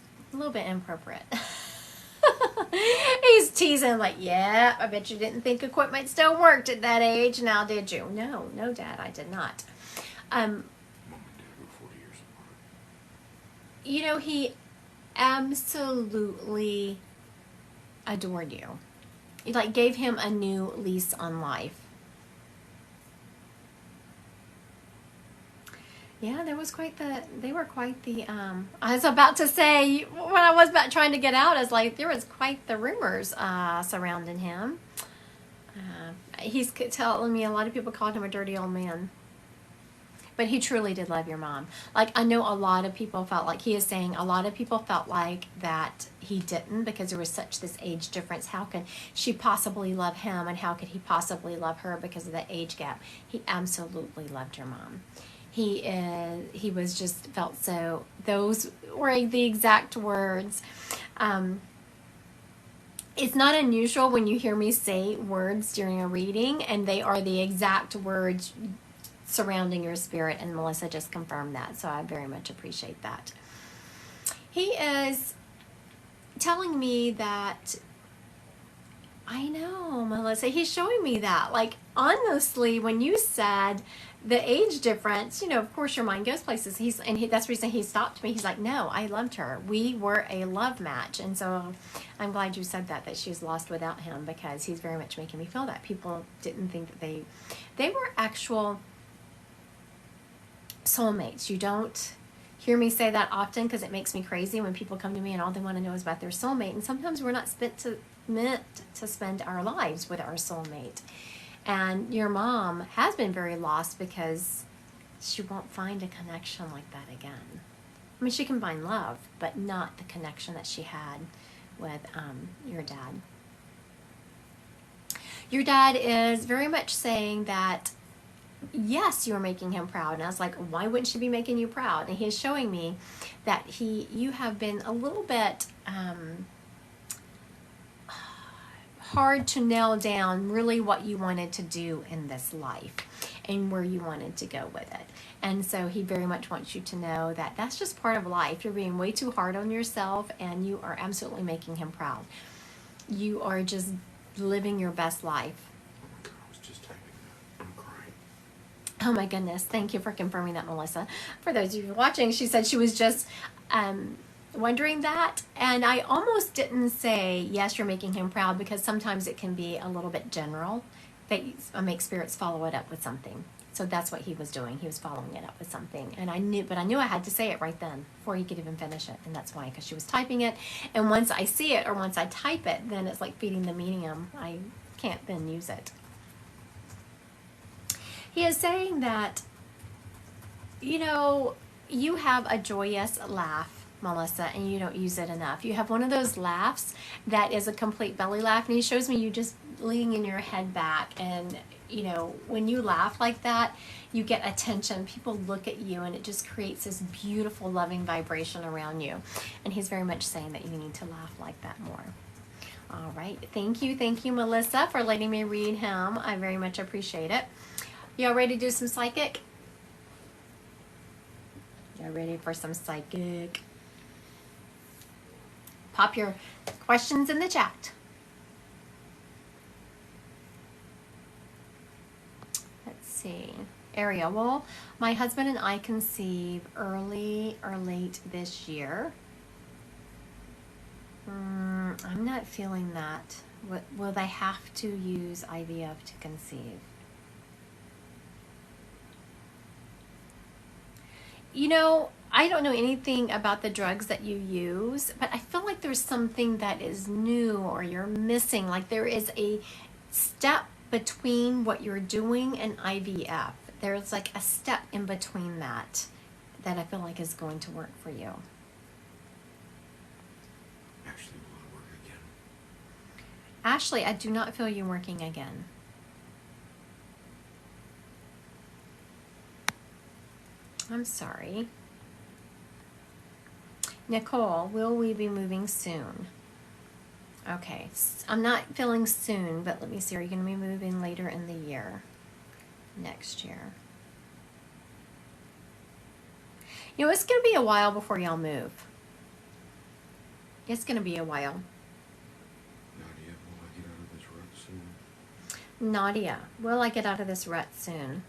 He's teasing like, yeah, I bet you didn't think equipment still worked at that age. Now, did you? No, Dad, I did not. Mom and Dad were 40 years apart. He absolutely adored you. You gave him a new lease on life. Yeah, they were quite the, I was about to say, when I was about trying to get out, I was like, there was quite the rumors surrounding him. He's telling me a lot of people called him a dirty old man. But he truly did love your mom. I know a lot of people felt like, he is saying, a lot of people felt like that he didn't because there was such this age difference. How could she possibly love him, and how could he possibly love her because of the age gap? He absolutely loved your mom. He was just felt so, those were the exact words. It's not unusual when you hear me say words during a reading, and they are the exact words surrounding your spirit, and Melissa just confirmed that, so I very much appreciate that. He is telling me that, I know, Melissa, he's showing me that. Honestly, when you said the age difference, of course your mind goes places. That's the reason he stopped me. He's like, no, I loved her. We were a love match. And so I'm glad you said that she's lost without him, because he's very much making me feel that. People didn't think that they were actual soulmates. You don't hear me say that often, because it makes me crazy when people come to me and all they want to know is about their soulmate. And sometimes we're not meant to spend our lives with our soulmate. And your mom has been very lost because she won't find a connection like that again. I mean, she can find love, but not the connection that she had with your dad. Your dad is very much saying that, yes, you are making him proud. And I was like, why wouldn't she be making you proud? And he's showing me that you have been a little bit hard to nail down really what you wanted to do in this life and where you wanted to go with it. And so he very much wants you to know that that's just part of life. You're being way too hard on yourself, and you are absolutely making him proud. You are just living your best life. Oh my God, I was just typing that. I'm crying. Oh my goodness. Thank you for confirming that, Melissa. For those of you watching, she said she was just wondering that. And I almost didn't say, yes, you're making him proud, because sometimes it can be a little bit general. I make spirits follow it up with something. So that's what he was doing. He was following it up with something. And I knew I had to say it right then before he could even finish it. And that's why, because she was typing it. And once I see it, or once I type it, then it's like feeding the medium. I can't then use it. He is saying that, you have a joyous laugh, Melissa, and you don't use it enough. You have one of those laughs that is a complete belly laugh, and he shows me you just leaning your head back, and when you laugh like that, you get attention. People look at you, and it just creates this beautiful, loving vibration around you. And he's very much saying that you need to laugh like that more. All right. Thank you, Melissa, for letting me read him. I very much appreciate it. Y'all ready to do some psychic? Y'all ready for some psychic? Pop your questions in the chat. Let's see. Ariel, will my husband and I conceive early or late this year? I'm not feeling that. Will they have to use IVF to conceive? I don't know anything about the drugs that you use, but I feel like there's something that is new or you're missing. Like there is a step between what you're doing and IVF. There's like a step in between that I feel like is going to work for you. Ashley, will I work again? Ashley, I do not feel you working again. I'm sorry. Nicole, will we be moving soon? Okay, I'm not feeling soon, but let me see. Are you going to be moving later in the year? Next year? It's going to be a while before y'all move. It's going to be a while. Nadia, will I get out of this rut soon?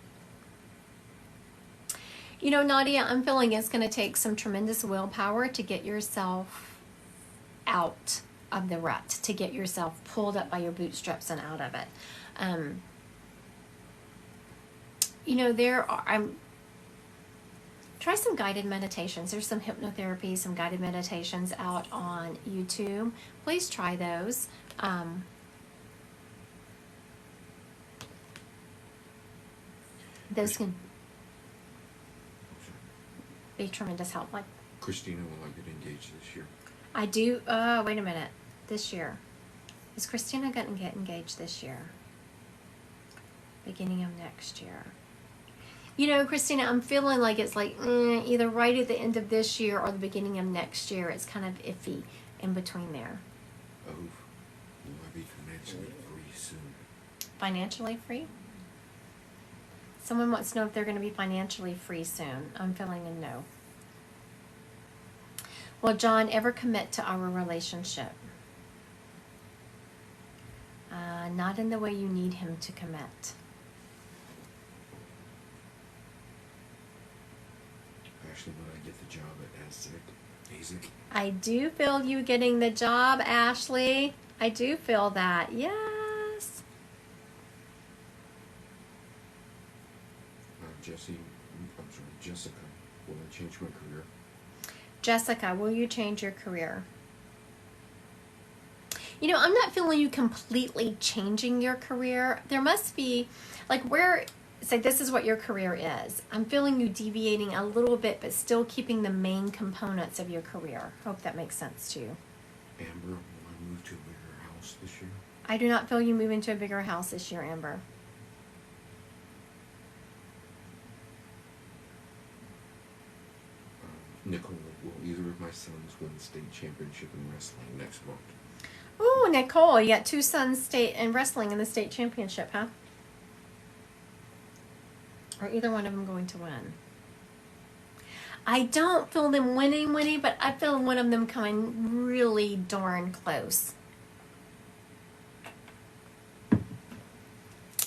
You know, Nadia, I'm feeling it's going to take some tremendous willpower to get yourself out of the rut, to get yourself pulled up by your bootstraps and out of it. You know, try some guided meditations. There's some hypnotherapy, some guided meditations out on YouTube. Please try those. Those can be tremendous help. Like, Christina, will I get engaged this year? I do. Wait a minute. This year, is Christina going to get engaged this year? Beginning of next year. You know, Christina, I'm feeling like it's like either right at the end of this year or the beginning of next year. It's kind of iffy in between there. Oh, will I be financially free soon? Financially free? Someone wants to know if they're going to be financially free soon. I'm feeling a no. Will John ever commit to our relationship? Not in the way you need him to commit. Ashley, will I get the job at ASIC? I do feel you getting the job, Ashley. I do feel that. Yes. Jessica, will I change my career? Jessica, will you change your career? You know, I'm not feeling you completely changing your career. There must be, like, say this is what your career is. I'm feeling you deviating a little bit, but still keeping the main components of your career. Hope that makes sense to you. Amber, will I move to a bigger house this year? I do not feel you move into a bigger house this year, Amber. Nicole, will either of my sons win the state championship in wrestling next month? Oh, Nicole, you got 2 sons state in wrestling in the state championship, huh? Are either one of them going to win? I don't feel them winning, but I feel one of them coming really darn close.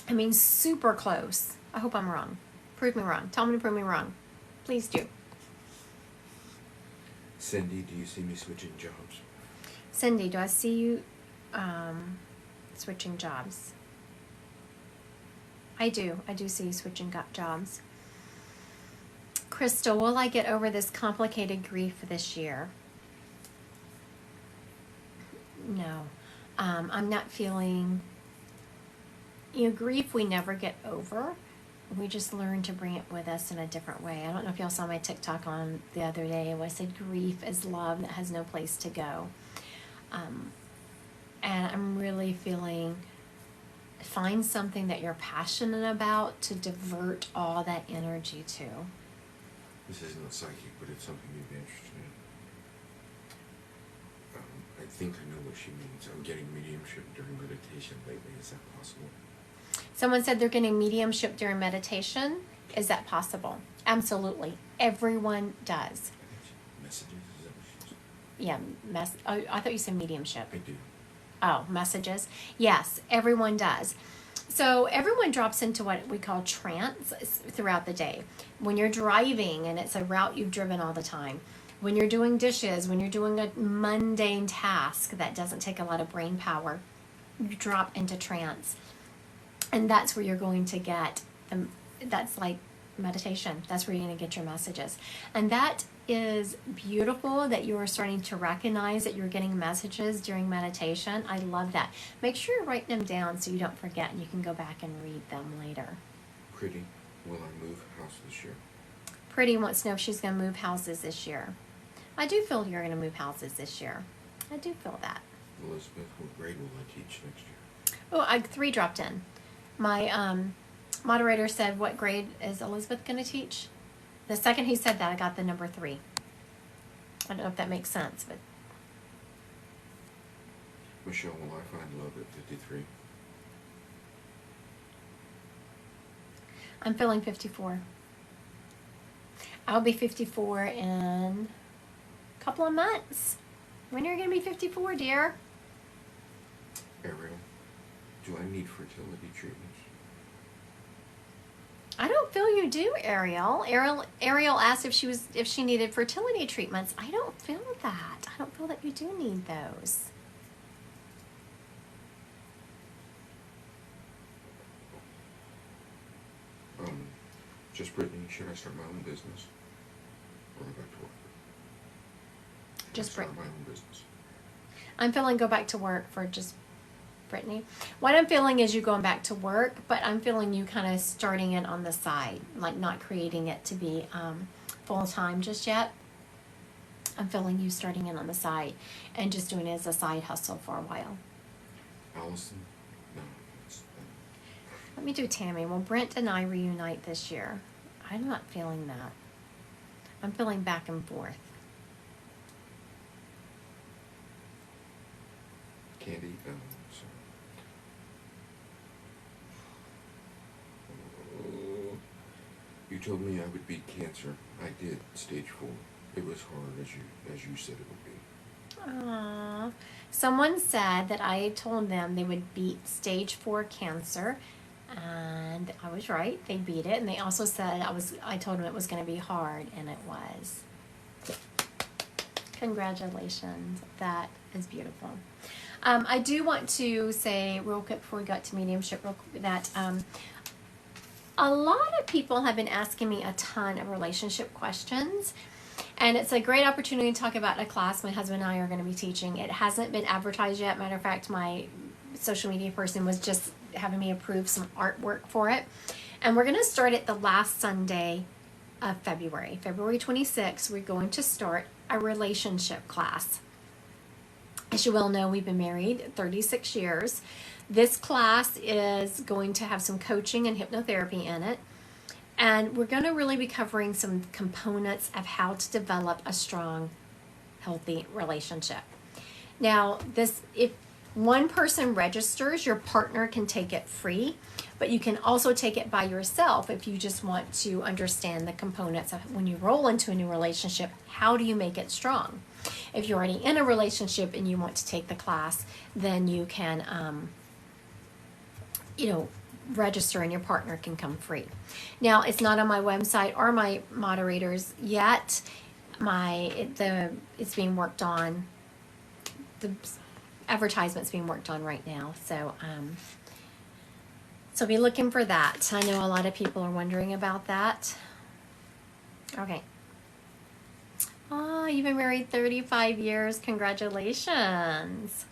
I mean, super close. I hope I'm wrong. Prove me wrong. Tell me to prove me wrong. Please do. Cindy, do you see me switching jobs? Cindy, do I see you switching jobs? I do. I do see you switching jobs. Crystal, will I get over this complicated grief this year? No. I'm not feeling... You know, grief we never get over. We just learn to bring it with us in a different way. I don't know if y'all saw my TikTok on the other day where I said grief is love that has no place to go. And I'm really feeling, find something that you're passionate about to divert all that energy to. This isn't psychic, but it's something you'd be interested in. I think I know what she means. I'm getting mediumship during meditation lately. Is that possible? Someone said they're getting mediumship during meditation. Is that possible? Absolutely. Everyone does. Messages? Is that what she said? Yeah, I thought you said mediumship. I do. Oh, messages? Yes, everyone does. So everyone drops into what we call trance throughout the day. When you're driving and it's a route you've driven all the time, when you're doing dishes, when you're doing a mundane task that doesn't take a lot of brain power, you drop into trance. And that's where you're going to get them. That's like meditation. That's where you're going to get your messages. And that is beautiful that you are starting to recognize that you're getting messages during meditation. I love that. Make sure you write them down so you don't forget and you can go back and read them later. Pretty, will I move house this year? Pretty wants to know if she's going to move houses this year. I do feel you're going to move houses this year. I do feel that. Elizabeth, what grade will I teach next year? Oh, 3 dropped in. My moderator said, what grade is Elizabeth going to teach? The second he said that, I got the number 3. I don't know if that makes sense, but... Michelle, will I find love at 53? I'm feeling 54. I'll be 54 in a couple of months. When are you going to be 54, dear? Ariel, Do I need fertility treatments? I don't feel you do, Ariel. Ariel asked if she needed fertility treatments. I don't feel that. I don't feel that you do need those. Just Brittany, should I start my own business? Or go back to work? Just start Brittany. my own business. I'm feeling go back to work for just Brittany. What I'm feeling is you going back to work, but I'm feeling you kind of starting it on the side, like not creating it to be full time just yet. I'm feeling you starting it on the side and just doing it as a side hustle for a while. Allison? No. Let me do Tammy. Will Brent and I reunite this year? I'm not feeling that. I'm feeling back and forth. Candy? Sorry. You told me I would beat cancer. I did, stage 4. It was hard, as you said it would be. Aww. Someone said that I told them they would beat stage 4 cancer, and I was right. They beat it, and they also said I told them it was going to be hard, and it was. Congratulations. That is beautiful. I do want to say real quick before we got to mediumship real quick that a lot of people have been asking me a ton of relationship questions, and it's a great opportunity to talk about a class my husband and I are going to be teaching. It hasn't been advertised yet. Matter of fact, my social media person was just having me approve some artwork for it, and we're going to start it the last Sunday of February 26th. We're going to start a relationship class. As you well know, we've been married 36 years. This class is going to have some coaching and hypnotherapy in it. And we're going to really be covering some components of how to develop a strong, healthy relationship. Now, if one person registers, your partner can take it free, but you can also take it by yourself if you just want to understand the components of when you roll into a new relationship, how do you make it strong? If you're already in a relationship and you want to take the class, then you can, register and your partner can come free. Now, it's not on my website or my moderators yet. It's being worked on. The advertisement's being worked on right now. So be looking for that. I know a lot of people are wondering about that. Okay. Oh, you've been married 35 years. Congratulations.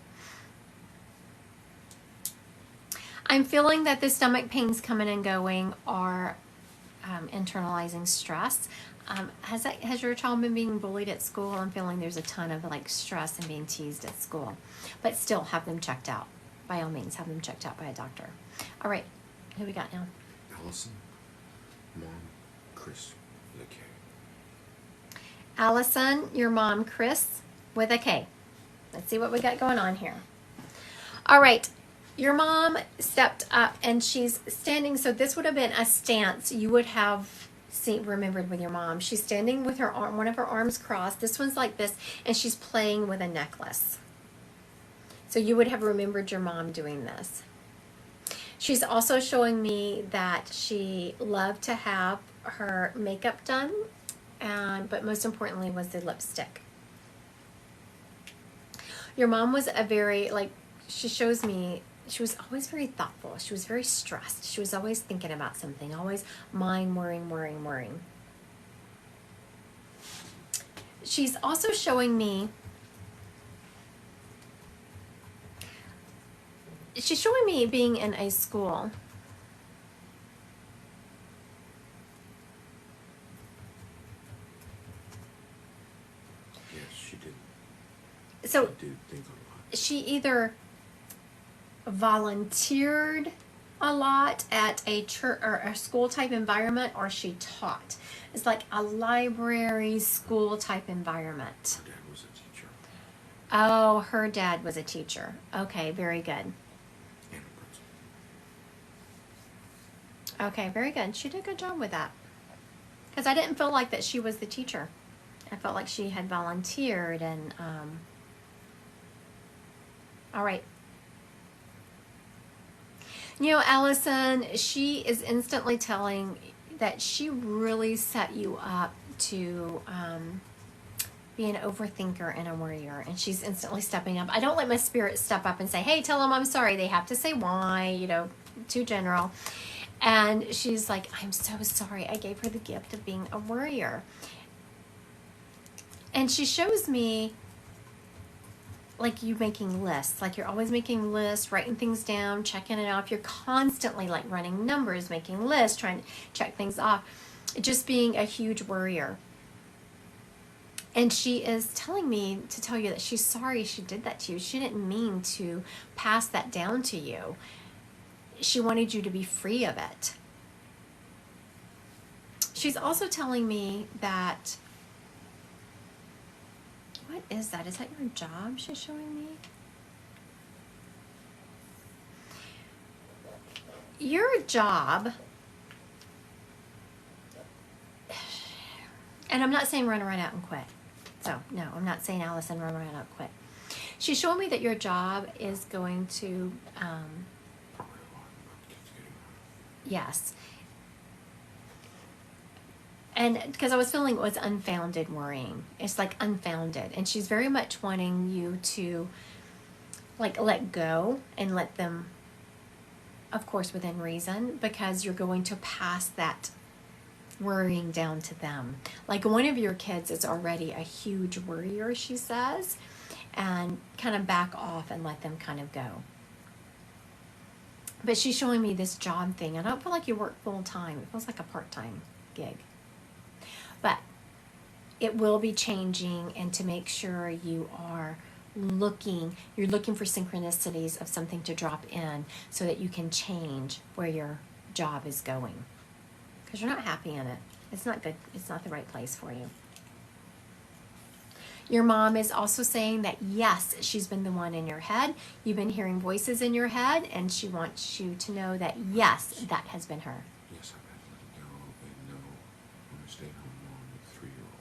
I'm feeling that the stomach pains coming and going are internalizing stress. Has your child been being bullied at school? I'm feeling there's a ton of stress and being teased at school. But still, have them checked out. By all means, have them checked out by a doctor. All right, who we got now? Allison, Mom, Chris, with a K. Allison, your mom, Chris, with a K. Let's see what we got going on here. All right. Your mom stepped up and she's standing. So this would have been a stance you would have remembered with your mom. She's standing with her arm, one of her arms crossed. This one's like this, and she's playing with a necklace. So you would have remembered your mom doing this. She's also showing me that she loved to have her makeup done, but most importantly was the lipstick. Your mom was she shows me, she was always very thoughtful. She was very stressed. She was always thinking about something, always mind worrying. She's also showing me, being in a school. Yes, she did. So She did think a lot. she either volunteered a lot at a church or a school type environment, or she taught. It's like a library school type environment. Her dad was a teacher. Oh, her dad was a teacher. Okay, very good. And a principal. Okay, very good. She did a good job with that. Because I didn't feel like that she was the teacher. I felt like she had volunteered and all right. You know, Allison, she is instantly telling that she really set you up to be an overthinker and a worrier, and she's instantly stepping up. I don't let my spirit step up and say, hey, tell them I'm sorry. They have to say why, you know, too general. And she's like, I'm so sorry. I gave her the gift of being a worrier. And she shows me like you making lists, like you're always making lists, writing things down, checking it off. You're constantly like running numbers, making lists, trying to check things off, just being a huge worrier. And she is telling me to tell you that she's sorry she did that to you. She didn't mean to pass that down to you. She wanted you to be free of it. She's also telling me that, what is that? Is that your job she's showing me? Your job, and I'm not saying run right out and quit. So, no, I'm not saying, Allison, run right out and quit. She's showing me that your job is going to, yes. And because I was feeling it was unfounded worrying. It's like unfounded. And she's very much wanting you to like let go and let them, of course, within reason, because you're going to pass that worrying down to them. Like one of your kids is already a huge worrier, she says, and kind of back off and let them kind of go. But she's showing me this job thing. I don't feel like you work full time. It feels like a part-time gig. But it will be changing, and to make sure you are you're looking for synchronicities of something to drop in so that you can change where your job is going. Because you're not happy in it. It's not good. It's not the right place for you. Your mom is also saying that, yes, she's been the one in your head. You've been hearing voices in your head, and she wants you to know that, yes, that has been her. Yes, I've had to let it go and know I'm a stay-at-home mom with a 3-year-old.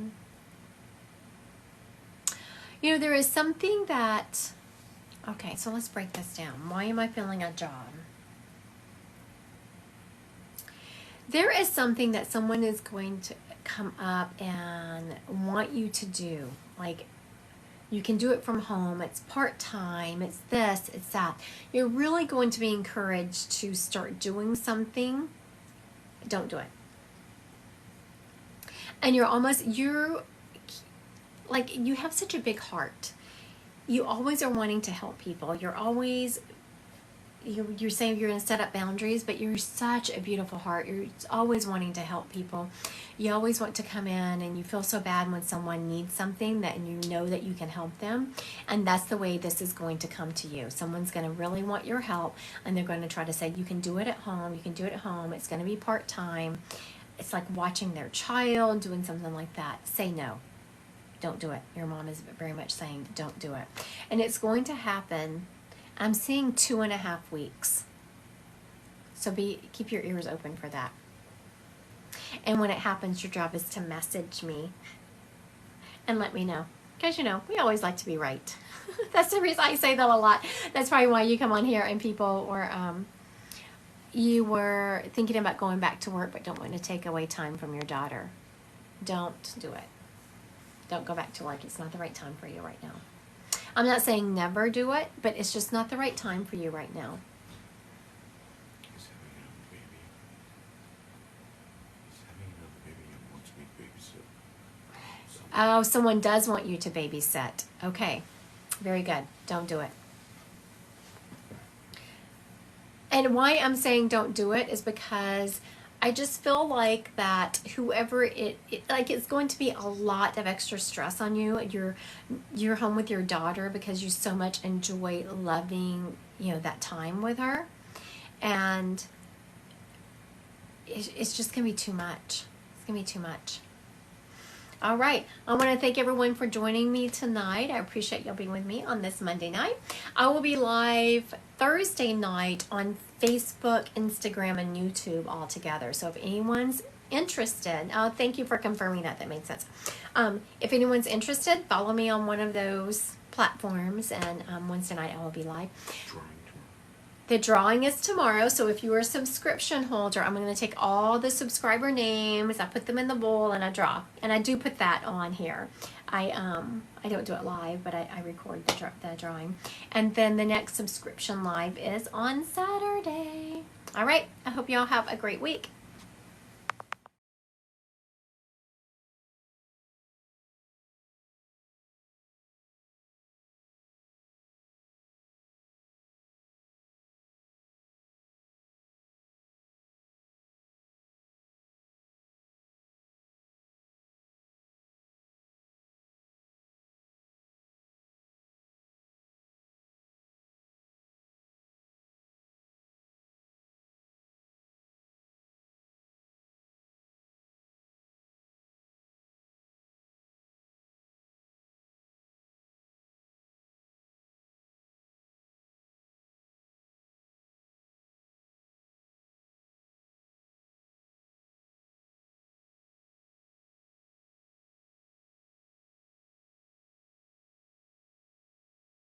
Mm-hmm. You know, there is something that, okay, so let's break this down. Why am I feeling a job? There is something that someone is going to come up and want you to do. Like, you can do it from home. It's part-time. It's this, it's that. You're really going to be encouraged to start doing something. Don't do it. And you're like, you have such a big heart. You always are wanting to help people. You're always, you're saying you're going to set up boundaries, but you're such a beautiful heart. You're always wanting to help people. You always want to come in, and you feel so bad when someone needs something that you know that you can help them. And that's the way this is going to come to you. Someone's going to really want your help, and they're going to try to say, you can do it at home. You can do it at home. It's going to be part-time. It's like watching their child, doing something like that. Say no. Don't do it. Your mom is very much saying, don't do it. And it's going to happen. I'm seeing 2.5 weeks. So keep your ears open for that. And when it happens, your job is to message me and let me know. Because, you know, we always like to be right. That's the reason I say that a lot. That's probably why you come on here and people were, you were thinking about going back to work but don't want to take away time from your daughter. Don't do it. Don't go back to work. It's not the right time for you right now. I'm not saying never do it, but it's just not the right time for you right now. He's having another baby. He's having another baby and wants me to babysit. Oh, someone does want you to babysit. Okay. Very good. Don't do it. And why I'm saying don't do it is because I just feel like that whoever like it's going to be a lot of extra stress on you. You're home with your daughter because you so much enjoy loving, you know, that time with her. And it's just going to be too much. It's going to be too much. All right. I want to thank everyone for joining me tonight. I appreciate y'all being with me on this Monday night. I will be live Thursday night on Facebook, Instagram, and YouTube all together. So if anyone's interested, thank you for confirming that. That made sense. If anyone's interested, follow me on one of those platforms, and Wednesday night I will be live. Drawing tomorrow. The drawing is tomorrow, so if you are a subscription holder, I'm going to take all the subscriber names, I put them in the bowl, and I draw. And I do put that on here. I don't do it live, but I record the drawing. And then the next subscription live is on Saturday. All right, I hope you all have a great week.